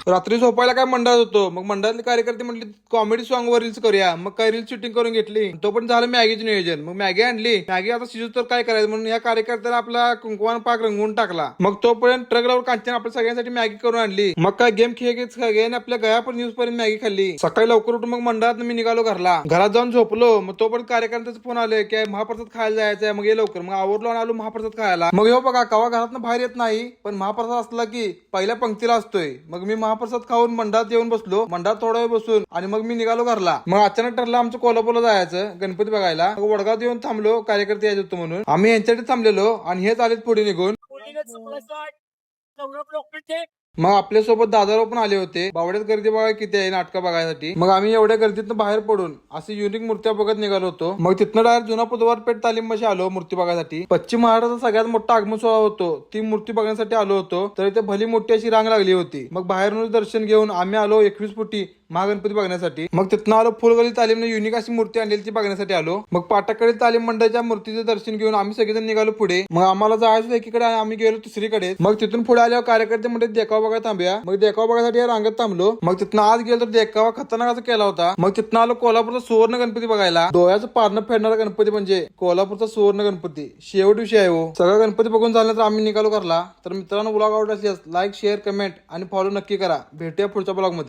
रात्री झोपायला काय मंडळात होतो, मग मंडळातले कार्यकर्ते म्हटले कॉमेडी सॉंग वर रील्स करूया. मग काय रील्स शूटिंग करून घेतली. तो पण झालं मॅगीचं नियोजन. मग मॅगी आणली. मॅगी आता शिजू तर काय करायचं म्हणून या कार्यकर्त्याला आपला कुंकवान पाक रंगवून टाकला. मग तोपर्यंत ट्रक लावून कांचन आपल्या सगळ्यांसाठी मॅगी करून आणली. मग काय गेम खेळ आपल्या गयापर्यंत न्यूज पर्यंत मॅगी खाल्ली. सकाळी लवकर उठून मग मंडळात मी निघालो घरला. घरात जाऊन झोपलो. मग तोपर्यंत कार्यकर्त्याचा फोन आले की महाप्रसाद खायला जायचंय. मग ये लवकर. मग आवरलो आणि आलो महाप्रसाद खायला. मग हो बघा कवा घरातनं बाहेर येत नाही, पण महाप्रसाद असला की पहिल्या पंक्तीला असतोय. मग मी महाप्रसाद खाऊन मंडळात येऊन बसलो. मंडळात थोडा वेळ बसून आणि मग मी निघालो घरला. मग अचानक ठरलं आमचं कोल्हापूरला जायचं गणपती बघायला. मग वडगावात येऊन थांबलो कार्यकर्ते यायचे होतो म्हणून. आम्ही यांच्यासाठी थांबलेलो आणि हेच आलेत पुढे निघून. मग आपल्यासोबत दादाराव पण आले होते. बावड्यात गर्दी बघा किती आहे नाटकं बघायसाठी. मग आम्ही एवढ्या गर्दीतनं बाहेर पडून असे युनिक मूर्त्या बघत निघालो होतो. मग तिथनं डायरेक्ट जुना बुधवार पेठ तालीमपाशी आलो मूर्ती बघायसाठी. पश्चिम महाराष्ट्राचा सगळ्यात मोठा आगमन सोहळा होतो. ती मूर्ती बघण्यासाठी आलो होतो, तर इथे भली मोठी अशी रांग लागली होती. मग बाहेरून दर्शन घेऊन आम्ही आलो 21 फुटी महागणपती बघण्यासाठी. मग तिथनं आलो फुलगली तालीमने युनिक अशी मूर्ती आणलेली ती बघण्यासाठी आलो. मग पाटाकडे तालीम मंडळाच्या मूर्तीचं दर्शन घेऊन आम्ही सगळेजण निघालो पुढे. मग आम्हाला जायचं एकीकडे आम्ही गेलो दुसरीकडे. मग तिथून पुढे आल्यावर कार्यकर्ते म्हणजे देखावा बघायला थांबूया. मग देखावा बघायसाठी या रांगेत थांबलो. मग तिथनं आज गेलो तर देखावा खतरनाक असा केला होता. मग तिथनं आलो कोल्हापूरचा सुवर्ण गणपती बघायला. डोळ्याचं पारणं फेडणारा गणपती म्हणजे कोल्हापूरचा सुवर्ण गणपती. शेवट विषय आहे हो. सगळं गणपती बघून झाल्यानंतर आम्ही निघालो घरला. तर मित्रांनो ब्लॉग आवडला असल्यास लाईक शेअर कमेंट आणि फॉलो नक्की करा. भेटूया पुढच्या ब्लॉग मध्ये.